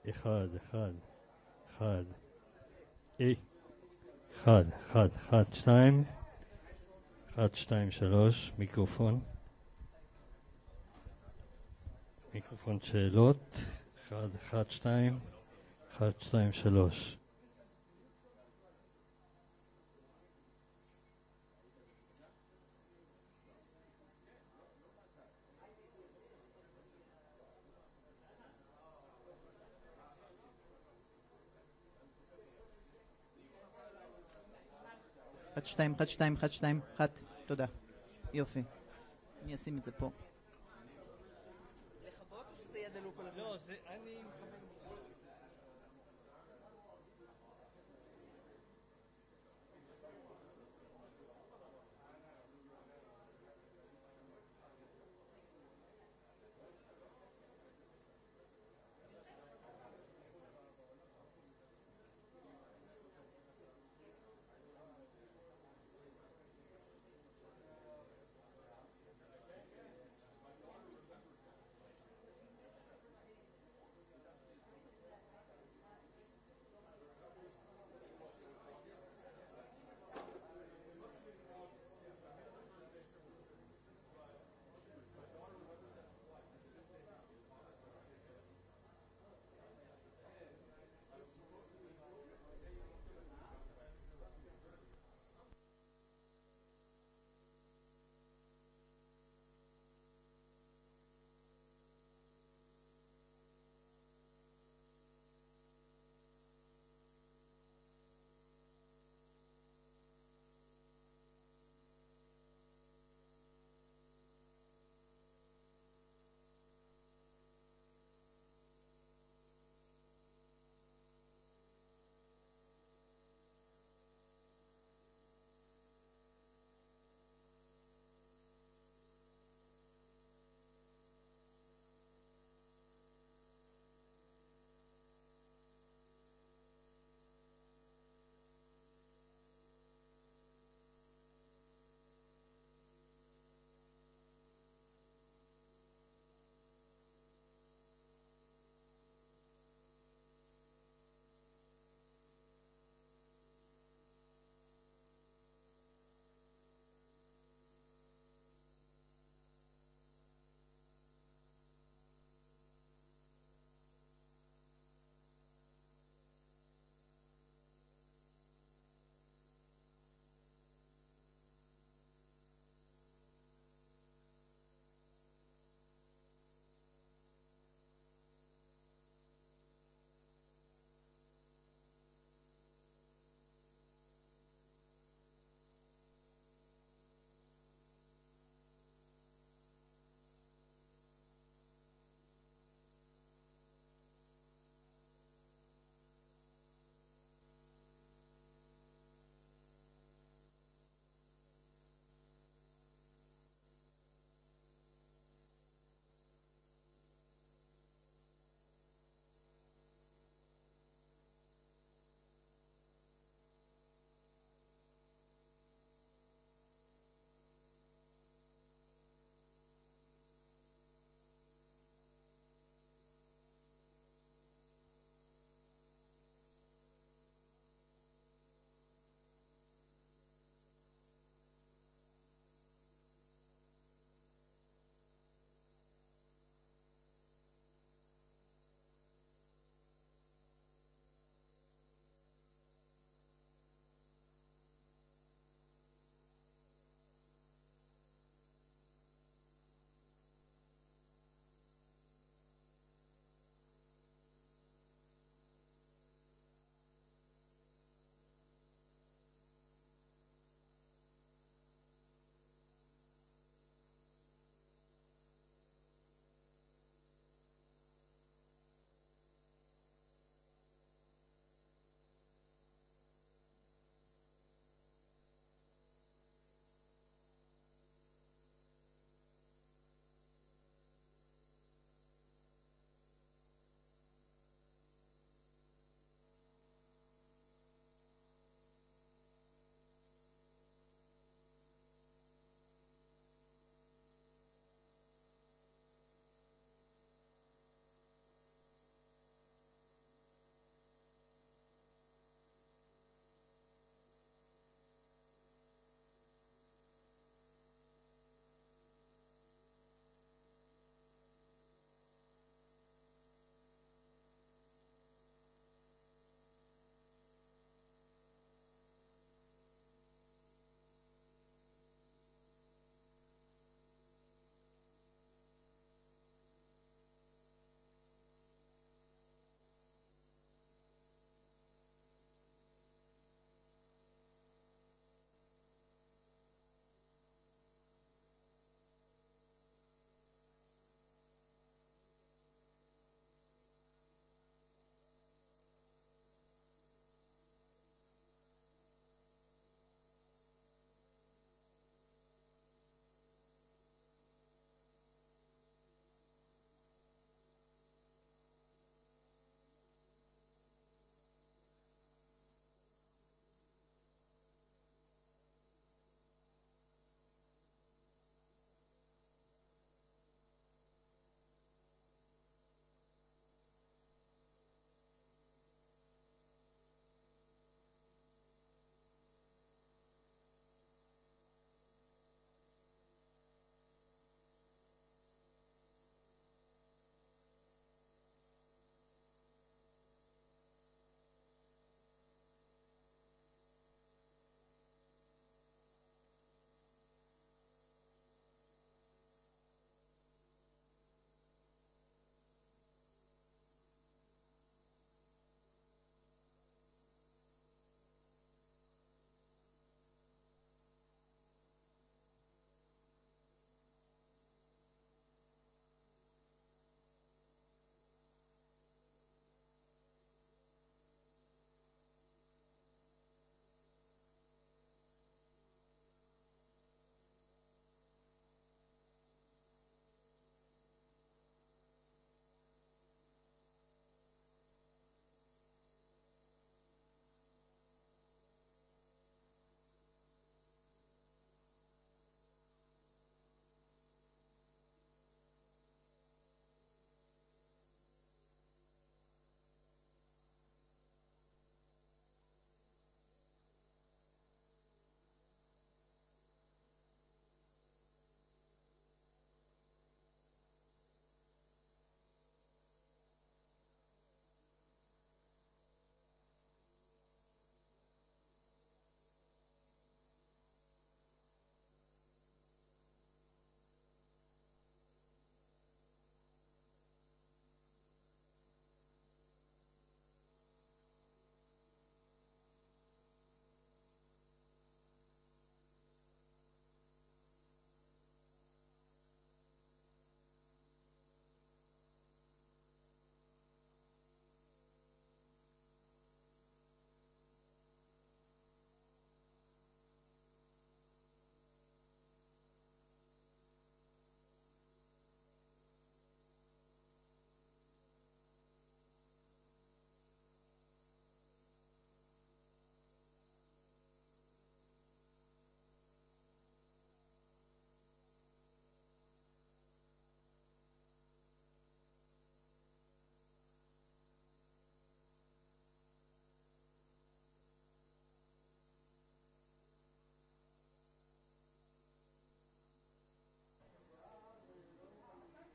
אחד, אחד, אחד, אחד, אחד, אחד, שתיים, אחד, שתיים, שלוש, מיקרופון. מיקרופון שאלות, אחד, אחד, שתיים, אחד, שתיים, שלוש. אחד, שתיים, אחד, שתיים, אחד, שתיים, אחד, תודה. יופי. אני אשים את זה פה. לכבות או שזה יהיה דלוק כל הזמן? לא, זה אני...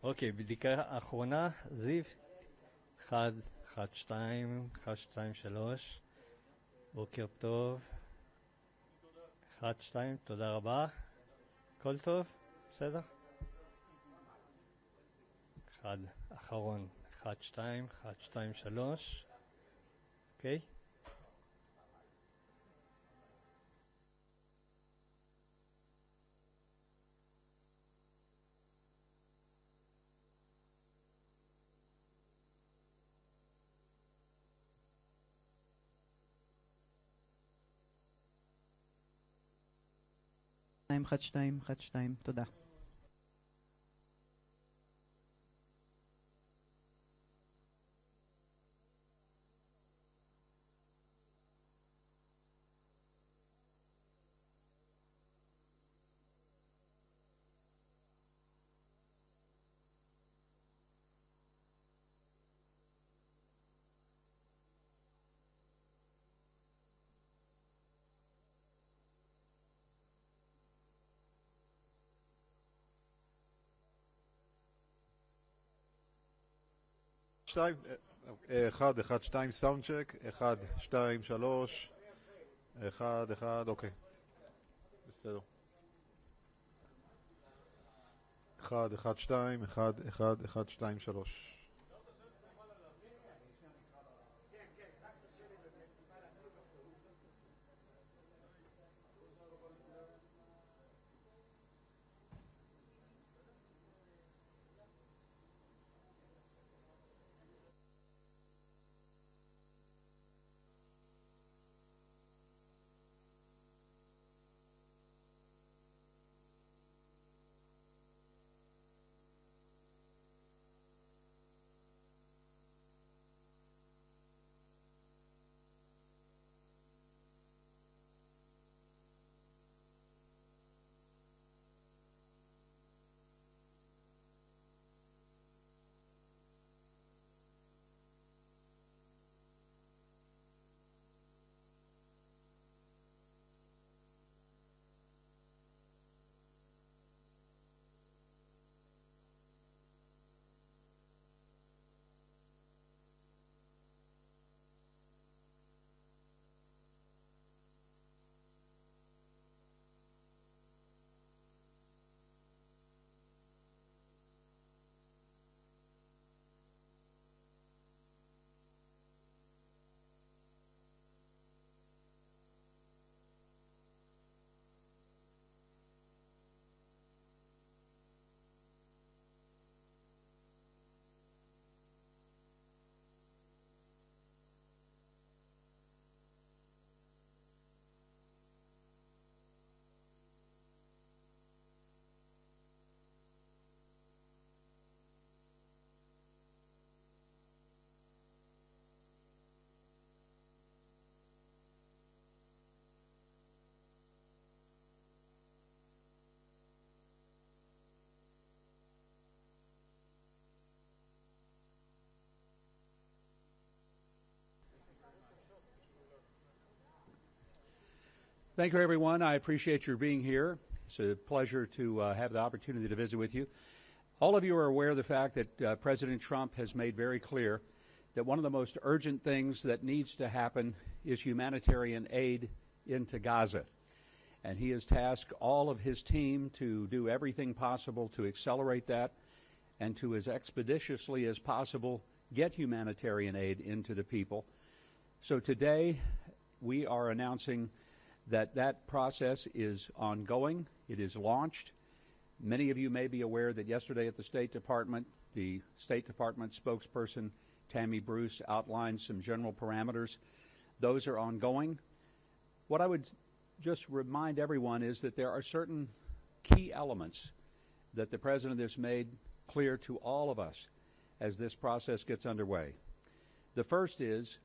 אוקיי, בדיקה אחרונה, זיו. 1, 1, 2, 1, 2, 3. בוקר טוב. 1, 2, תודה רבה. הכל טוב? בסדר? 1, אחרון. 1, 2, 1, 2, 3. אוקיי? אחד, שתיים, אחד, שתיים, תודה. שתיים, 1, 1, 2, סאונד צ'ק, 1, 2, 3, 1, 1, אוקיי, בסדר. 1, 1, 2, 1, 1, 1, 2, 3. Thank you, everyone. I appreciate your being here. It's a pleasure to have the opportunity to visit with you. All of you are aware of the fact that President Trump has made very clear that one of the most urgent things that needs to happen is humanitarian aid into Gaza. And he has tasked all of his team to do everything possible to accelerate that and to, as expeditiously as possible, get humanitarian aid into the people. So today we are announcing that process is ongoing. It is launched. Many of you may be aware that yesterday at the State Department spokesperson Tammy Bruce outlined some general parameters. Those are ongoing. What I would just remind everyone is that there are certain key elements that the President has made clear to all of us as this process gets underway. The first is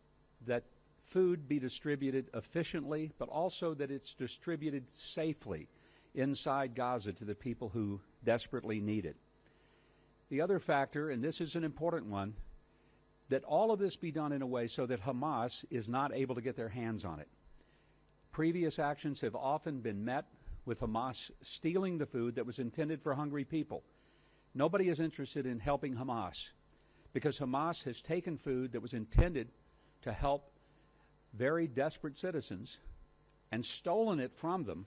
that food be distributed efficiently, but also that it's distributed safely inside Gaza to the people who desperately need it. The other factor, and this is an important one, that all of this be done in a way so that Hamas is not able to get their hands on it. Previous actions have often been met with Hamas stealing the food that was intended for hungry people. Nobody is interested in helping Hamas because Hamas has taken food that was intended to help very desperate citizens and stolen it from them,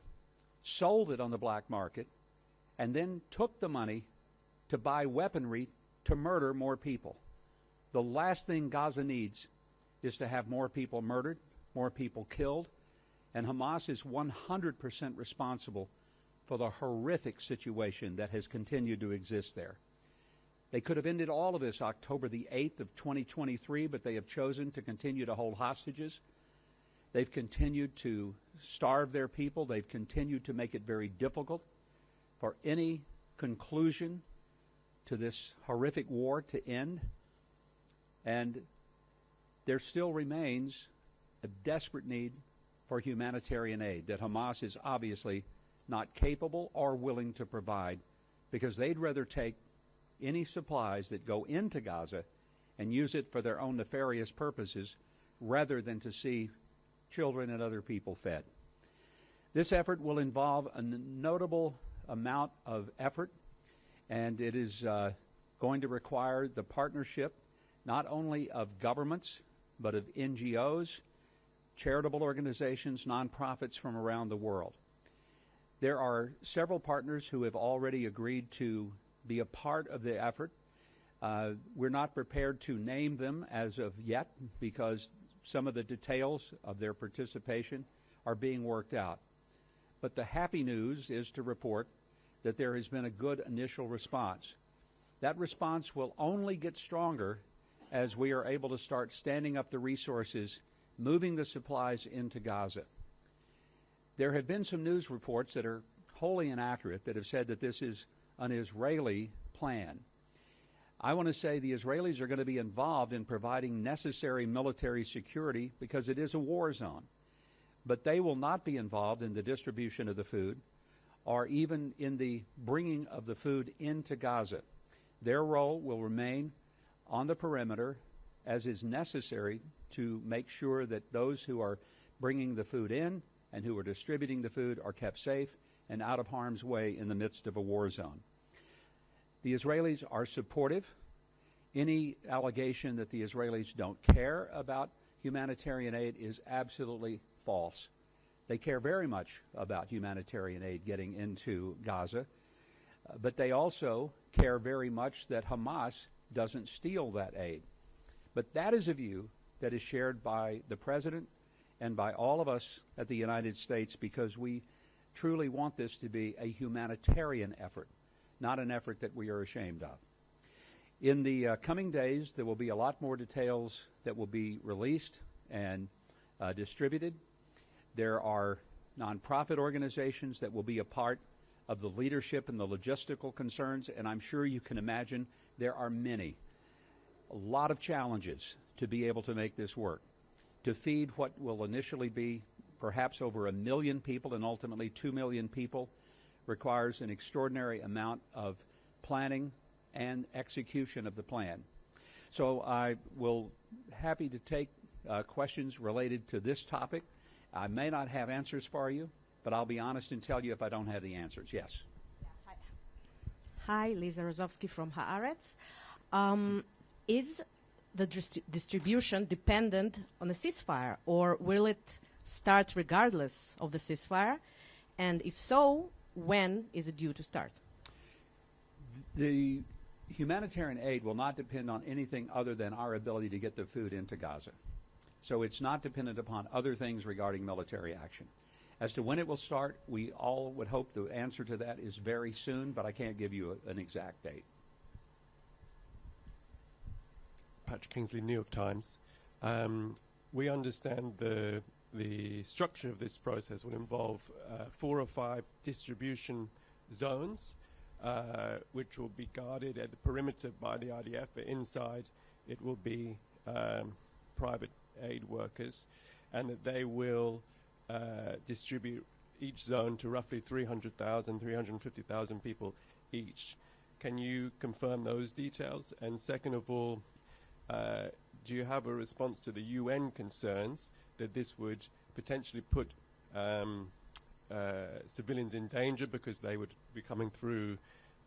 sold it on the black market, and then took the money to buy weaponry to murder more people. The last thing Gaza needs is to have more people murdered, more people killed, and Hamas is 100% responsible for the horrific situation that has continued to exist there. They could have ended all of this October the 8th of 2023, but they have chosen to continue to hold hostages. They've continued to starve their people. They've continued to make it very difficult for any conclusion to this horrific war to end. And there still remains a desperate need for humanitarian aid that Hamas is obviously not capable or willing to provide, because they'd rather take any supplies that go into Gaza and use it for their own nefarious purposes rather than to see children and other people fed. This effort will involve a notable amount of effort, and it is going to require the partnership not only of governments but of NGOs, charitable organizations, nonprofits from around the world. There are several partners who have already agreed to be a part of the effort. We're not prepared to name them as of yet because some of the details of their participation are being worked out. But the happy news is to report that there has been a good initial response. That response will only get stronger as we are able to start standing up the resources, moving the supplies into Gaza. There have been some news reports that are wholly inaccurate that have said that this is an Israeli plan. I want to say the Israelis are going to be involved in providing necessary military security because it is a war zone. But they will not be involved in the distribution of the food or even in the bringing of the food into Gaza. Their role will remain on the perimeter as is necessary to make sure that those who are bringing the food in and who are distributing the food are kept safe and out of harm's way in the midst of a war zone. The Israelis are supportive. Any allegation that the Israelis don't care about humanitarian aid is absolutely false. They care very much about humanitarian aid getting into Gaza, but they also care very much that Hamas doesn't steal that aid. But that is a view that is shared by the President and by all of us at the United States because we truly want this to be a humanitarian effort, not an effort that we are ashamed of. In the coming days, there will be a lot more details that will be released and distributed. There are nonprofit organizations that will be a part of the leadership and the logistical concerns, and I'm sure you can imagine there are many. A lot of challenges to be able to make this work. To feed what will initially be perhaps over 1 million people and ultimately 2 million people requires an extraordinary amount of planning and execution of the plan. So I will happy to take questions related to this topic. I may not have answers for you, but I'll be honest and tell you if I don't have the answers. Yes. Yeah, hi, Lisa Rozovsky from Haaretz. Is the distribution dependent on a ceasefire, or will it start regardless of the ceasefire? And if so, when is it due to start? The humanitarian aid will not depend on anything other than our ability to get the food into Gaza. So it's not dependent upon other things regarding military action. As to when it will start, we all would hope the answer to that is very soon, but I can't give you an exact date. Patrick Kingsley, New York Times. We understand the structure of this process will involve 4 or 5 distribution zones, which will be guarded at the perimeter by the IDF, but inside it will be private aid workers, and that they will distribute each zone to roughly 300,000, 350,000 people each. Can you confirm those details? And second of all, do you have a response to the UN concerns that this would potentially put civilians in danger because they would be coming through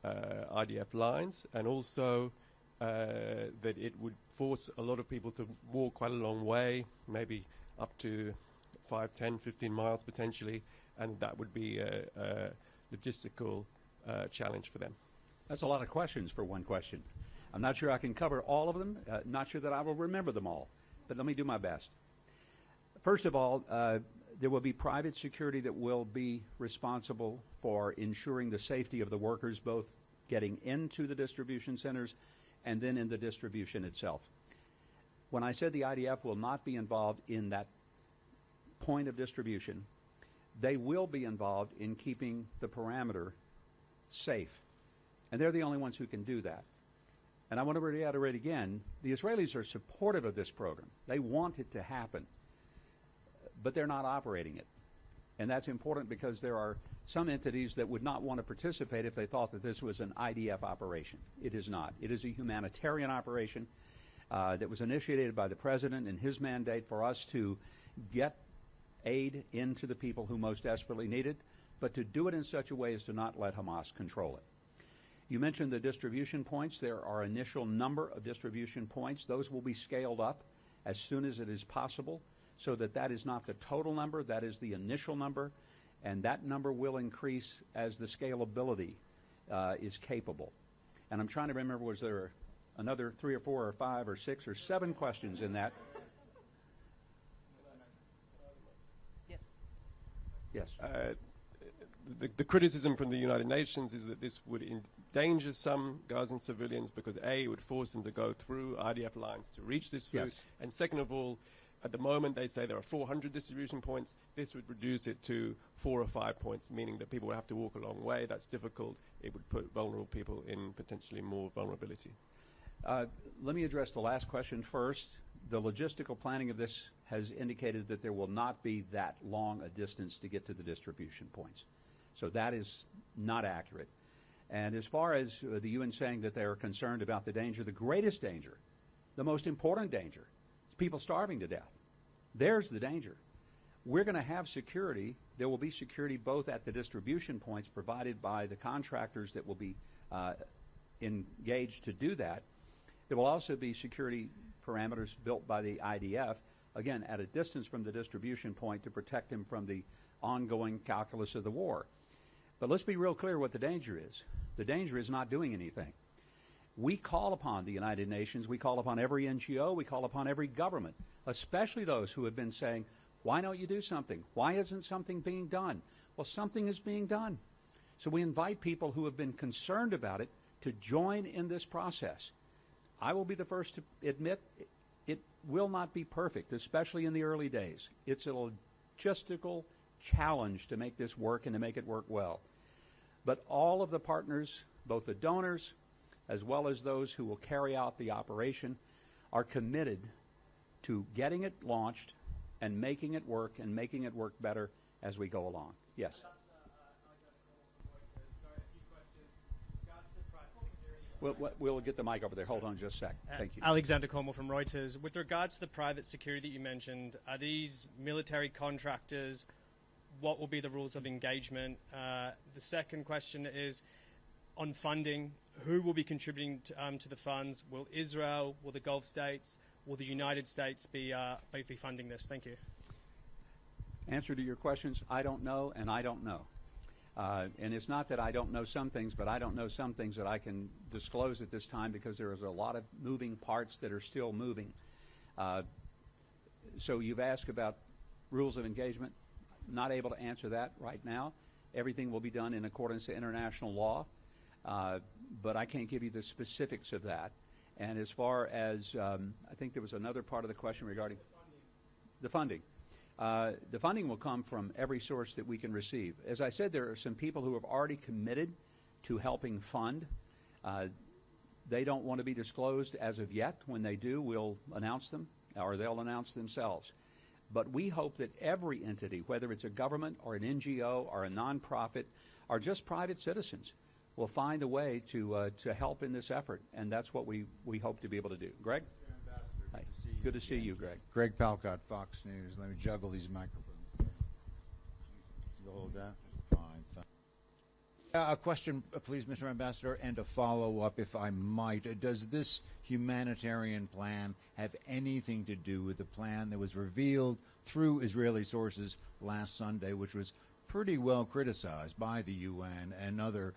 IDF lines, and also that it would force a lot of people to walk quite a long way, maybe up to 5, 10, 15 miles potentially, and that would be a logistical challenge for them. That's a lot of questions for one question. I'm not sure I can cover all of them, not sure that I will remember them all, but let me do my best. First of all, there will be private security that will be responsible for ensuring the safety of the workers, both getting into the distribution centers and then in the distribution itself. When I said the IDF will not be involved in that point of distribution, they will be involved in keeping the parameter safe. And they're the only ones who can do that. And I want to reiterate again, the Israelis are supportive of this program. They want it to happen, but they're not operating it. And that's important because there are some entities that would not want to participate if they thought that this was an IDF operation. It is not. It is a humanitarian operation that was initiated by the President in his mandate for us to get aid into the people who most desperately need it, but to do it in such a way as to not let Hamas control it. You mentioned the distribution points. There are initial number of distribution points. Those will be scaled up as soon as it is possible, so that that is not the total number, that is the initial number, and that number will increase as the scalability is capable. And I'm trying to remember, was there another 3 or 4 or 5 or 6 or 7 questions in that? Yes. Yes. The criticism from the United Nations is that this would endanger some Gazan civilians because A, it would force them to go through IDF lines to reach this food, Yes. and second of all, at the moment they say there are 400 distribution points. This would reduce it to 4 or 5 points, meaning that people would have to walk a long way. That's difficult. It would put vulnerable people in potentially more vulnerability. Let me address the last question first. The logistical planning of this has indicated that there will not be that long a distance to get to the distribution points. So that is not accurate. And as far as the UN saying that they are concerned about the danger, the greatest danger, the most important danger, is people starving to death. There's the danger. We're going to have security. There will be security both at the distribution points provided by the contractors that will be engaged to do that. There will also be security parameters built by the IDF, again, at a distance from the distribution point to protect them from the ongoing calculus of the war. But let's be real clear what the danger is. The danger is not doing anything. We call upon the United Nations, we call upon every NGO, we call upon every government, especially those who have been saying, why don't you do something? Why isn't something being done? Well, something is being done. So we invite people who have been concerned about it to join in this process. I will be the first to admit it will not be perfect, especially in the early days. It's a logistical challenge to make this work and to make it work well. But all of the partners, both the donors as well as those who will carry out the operation, are committed to getting it launched and making it work better as we go along. Yes. We'll get the mic over there. Hold on just a sec. Thank you. Alexander Cornwall from Reuters. With regards to the private security that you mentioned, are these military contractors? What will be the rules of engagement? The second question is on funding. Who will be contributing to the funds? Will Israel, will the Gulf states, will the United States be funding this? Thank you. Answer to your questions, I don't know, and I don't know. And it's not that I don't know some things, but I don't know some things that I can disclose at this time because there is a lot of moving parts that are still moving. So you've asked about rules of engagement. Not able to answer that right now. Everything will be done in accordance to international law, but I can't give you the specifics of that. And as far as, I think there was another part of the question regarding the funding. The funding will come from every source that we can receive. As I said, there are some people who have already committed to helping fund. They don't want to be disclosed as of yet. When they do, we'll announce them, or they'll announce themselves. But we hope that every entity, whether it's a government or an NGO or a nonprofit or just private citizens, will find a way to help in this effort. And that's what we hope to be able to do. Greg? Hi. Good to see you, Greg. Greg Palcott, Fox News. Let me juggle these microphones. You hold that? Fine. A question, please, Mr. Ambassador, and a follow-up, if I might. Does this humanitarian plan have anything to do with the plan that was revealed through Israeli sources last Sunday, which was pretty well criticized by the UN and other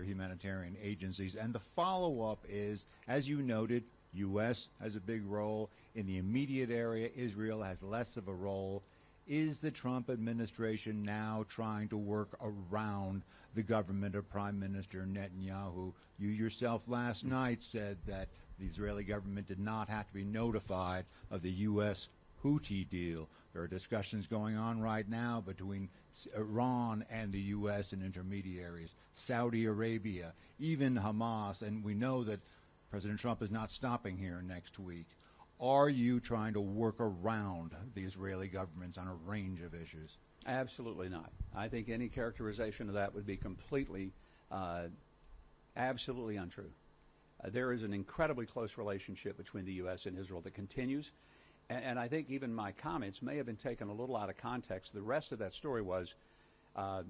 humanitarian agencies? And the follow-up is, as you noted, U.S. has a big role. In the immediate area, Israel has less of a role. Is the Trump administration now trying to work around the government of Prime Minister Netanyahu? You yourself last night said that the Israeli government did not have to be notified of the U.S. Houthi deal. There are discussions going on right now between Iran and the U.S. and intermediaries, Saudi Arabia, even Hamas, and we know that President Trump is not stopping here next week. Are you trying to work around the Israeli governments on a range of issues? Absolutely not. I think any characterization of that would be completely, absolutely untrue. There is an incredibly close relationship between the U.S. and Israel that continues, and I think even my comments may have been taken a little out of context. The rest of that story was the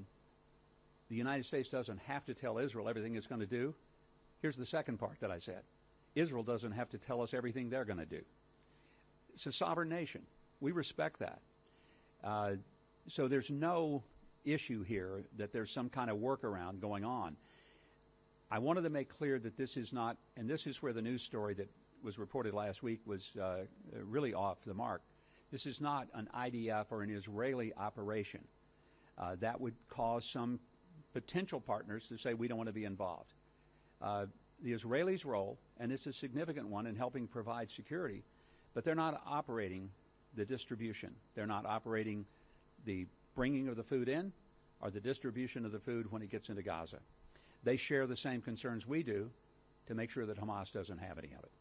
United States doesn't have to tell Israel everything it's going to do. Here's the second part that I said. Israel doesn't have to tell us everything they're going to do. It's a sovereign nation. We respect that. So there's no issue here that there's some kind of workaround going on. I wanted to make clear that this is not, and this is where the news story that was reported last week was really off the mark. This is not an IDF or an Israeli operation. That would cause some potential partners to say we don't want to be involved. The Israelis' role, and it's a significant one in helping provide security, but they're not operating the distribution. They're not operating the bringing of the food in or the distribution of the food when it gets into Gaza. They share the same concerns we do to make sure that Hamas doesn't have any of it.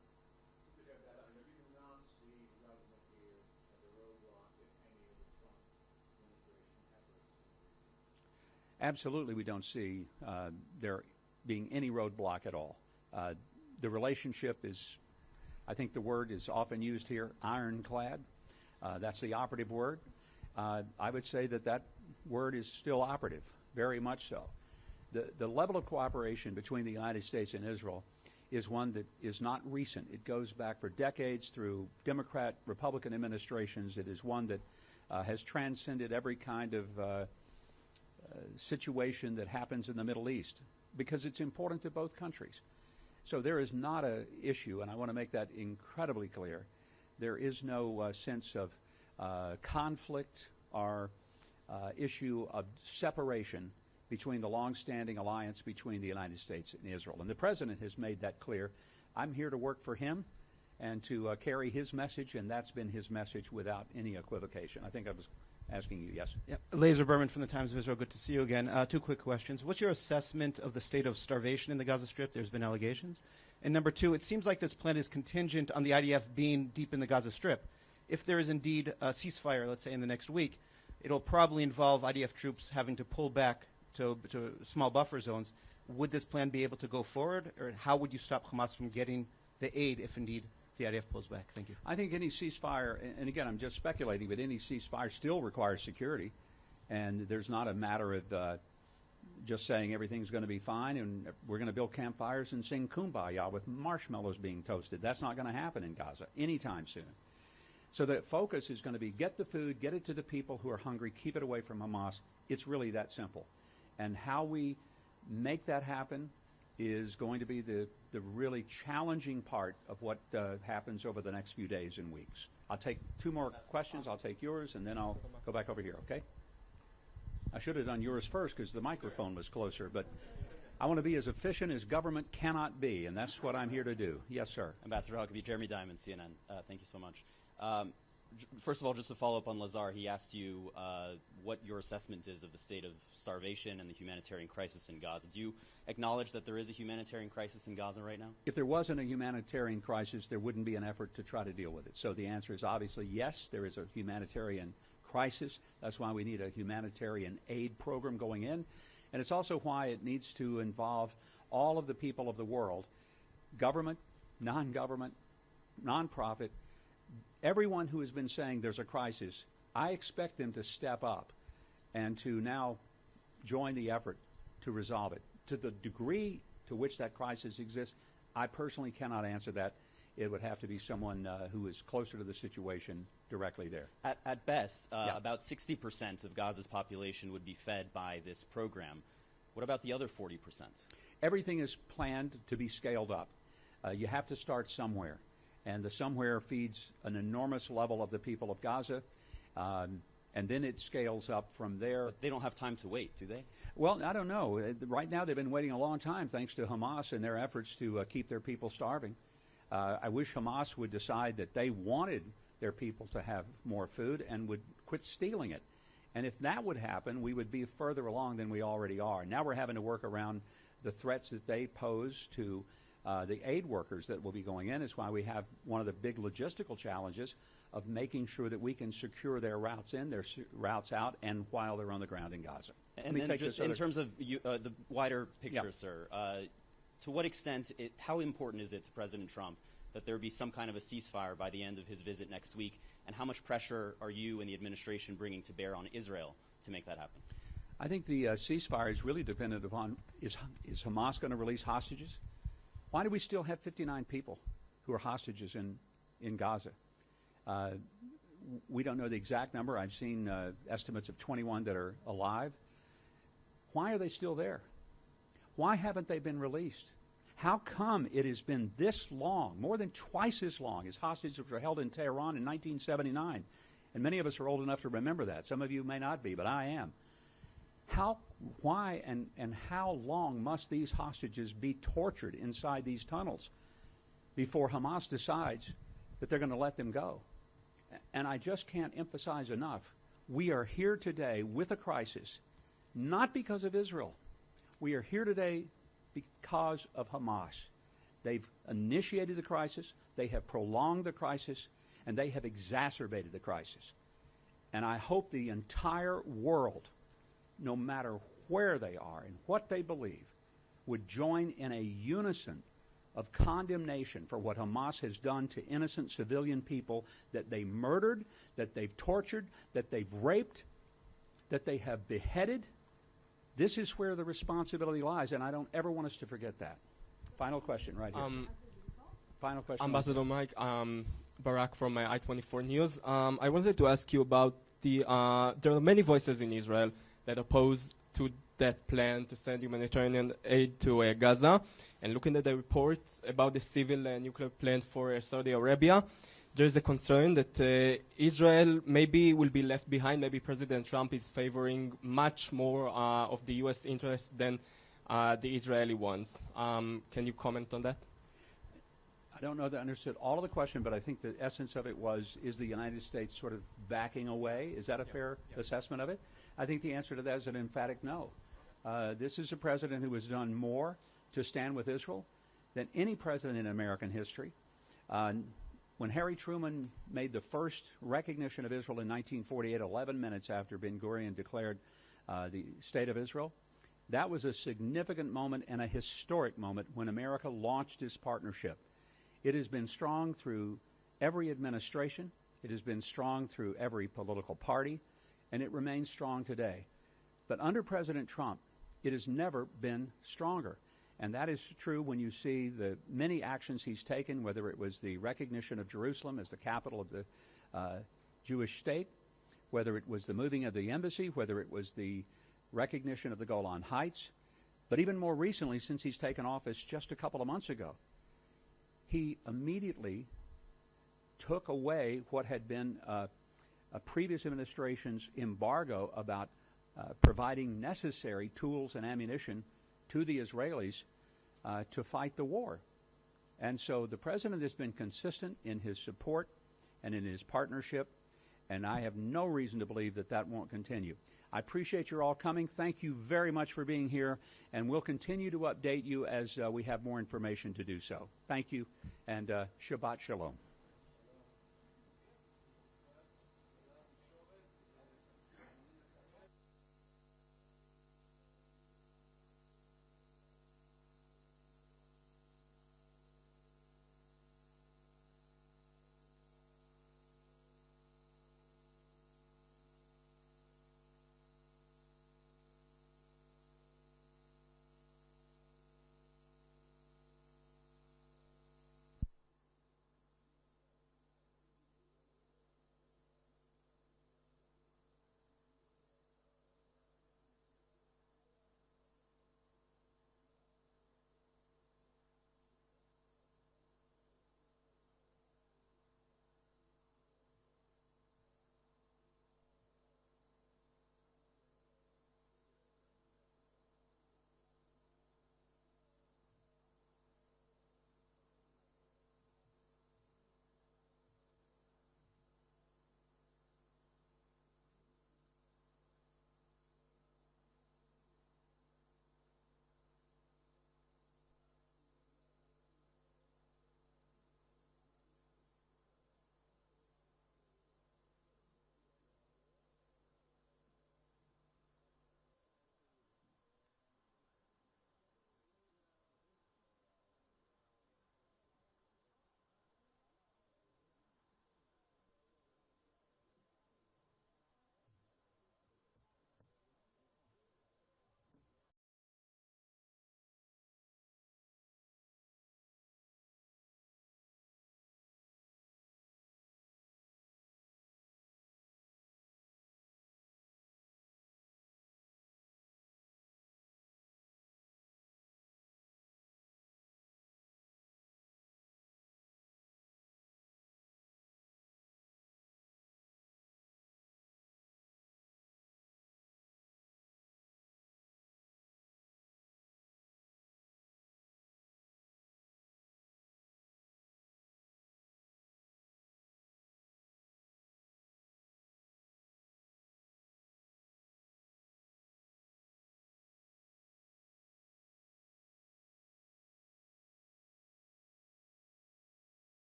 Absolutely, we don't see there being any roadblock at all. The relationship is, I think the word is often used here, ironclad. That's the operative word. I would say that that word is still operative, very much so. The level of cooperation between the United States and Israel is one that is not recent. It goes back for decades through Democrat, Republican administrations. It is one that has transcended every kind of situation that happens in the Middle East because it's important to both countries. So there is not an issue, and I want to make that incredibly clear. There is no sense of conflict or issue of separation between the long-standing alliance between the United States and Israel. And the President has made that clear. I'm here to work for him and to carry his message, and that's been his message without any equivocation. I think I was asking you, yes? Yep. Laser Berman from the Times of Israel. Good to see you again. Two quick questions. What's your assessment of the state of starvation in the Gaza Strip? There's been allegations. And number two, it seems like this plan is contingent on the IDF being deep in the Gaza Strip. If there is indeed a ceasefire, let's say in the next week, it'll probably involve IDF troops having to pull back to small buffer zones. Would this plan be able to go forward, or how would you stop Hamas from getting the aid if indeed the IDF pulls back? Thank you. I think any ceasefire, and again, I'm just speculating, but any ceasefire still requires security, and there's not a matter of just saying everything's going to be fine and we're going to build campfires and sing Kumbaya with marshmallows being toasted. That's not going to happen in Gaza anytime soon. So the focus is going to be get the food, get it to the people who are hungry, keep it away from Hamas. It's really that simple. And how we make that happen is going to be the really challenging part of what happens over the next few days and weeks. I'll take two more questions. I'll take yours, and then I'll go back over here, okay? I should have done yours first because the microphone was closer, but I want to be as efficient as government cannot be, and that's what I'm here to do. Yes, sir. Ambassador Huckabee, Jeremy Diamond, CNN. Thank you so much. First of all, just to follow up on Lazar, he asked you what your assessment is of the state of starvation and the humanitarian crisis in Gaza. Do you acknowledge that there is a humanitarian crisis in Gaza right now? If there wasn't a humanitarian crisis, there wouldn't be an effort to try to deal with it. So the answer is obviously yes, there is a humanitarian crisis. That's why we need a humanitarian aid program going in. And it's also why it needs to involve all of the people of the world, government, non-government, nonprofit, everyone who has been saying there's a crisis. I expect them to step up and to now join the effort to resolve it. To the degree to which that crisis exists, I personally cannot answer that. It would have to be someone who is closer to the situation directly there. At best, about 60% of Gaza's population would be fed by this program. What about the other 40%? Everything is planned to be scaled up. You have to start somewhere, and the somewhere feeds an enormous level of the people of Gaza, and then it scales up from there. But they don't have time to wait, do they? Well, I don't know. Right now they've been waiting a long time thanks to Hamas and their efforts to keep their people starving. I wish Hamas would decide that they wanted their people to have more food and would quit stealing it. And if that would happen, we would be further along than we already are. Now we're having to work around the threats that they pose to the aid workers that will be going in. Is why we have one of the big logistical challenges of making sure that we can secure their routes in, their routes out, and while they're on the ground in Gaza. And then just in terms of the wider picture, sir, to what extent, how important is it to President Trump that there be some kind of a ceasefire by the end of his visit next week, and how much pressure are you and the administration bringing to bear on Israel to make that happen? I think the ceasefire is really dependent upon, is Hamas going to release hostages? Why do we still have 59 people who are hostages in Gaza? We don't know the exact number. I've seen estimates of 21 that are alive. Why are they still there? Why haven't they been released? How come it has been this long, more than twice as long as hostages were held in Tehran in 1979? And many of us are old enough to remember that. Some of you may not be, but I am. Why and how long must these hostages be tortured inside these tunnels before Hamas decides that they're going to let them go? And I just can't emphasize enough, we are here today with a crisis, not because of Israel. We are here today because of Hamas. They've initiated the crisis, they have prolonged the crisis, and they have exacerbated the crisis. And I hope the entire world, no matter where they are and what they believe, would join in a unison of condemnation for what Hamas has done to innocent civilian people, that they murdered, that they've tortured, that they've raped, that they have beheaded. This is where the responsibility lies, and I don't ever want us to forget that. Final question right here. Final question. Ambassador Mike, Barak from I-24 News. I wanted to ask you about there are many voices in Israel that oppose to that plan to send humanitarian aid to Gaza. And looking at the report about the civil nuclear plant for Saudi Arabia, there's a concern that Israel maybe will be left behind. Maybe President Trump is favoring much more of the U.S. interests than the Israeli ones. Can you comment on that? I don't know that I understood all of the question, but I think the essence of it was, is the United States sort of backing away? Is that a fair assessment of it? I think the answer to that is an emphatic no. This is a president who has done more to stand with Israel than any president in American history. When Harry Truman made the first recognition of Israel in 1948, 11 minutes after Ben-Gurion declared the State of Israel, that was a significant moment and a historic moment when America launched this partnership. It has been strong through every administration. It has been strong through every political party, and it remains strong today. But under President Trump, it has never been stronger. And that is true when you see the many actions he's taken, whether it was the recognition of Jerusalem as the capital of the Jewish state, whether it was the moving of the embassy, whether it was the recognition of the Golan Heights, but even more recently, since he's taken office just a couple of months ago, he immediately took away what had been a previous administration's embargo about providing necessary tools and ammunition to the Israelis to fight the war. And so the president has been consistent in his support and in his partnership, and I have no reason to believe that that won't continue. I appreciate your all coming. Thank you very much for being here, and we'll continue to update you as we have more information to do so. Thank you, and Shabbat Shalom.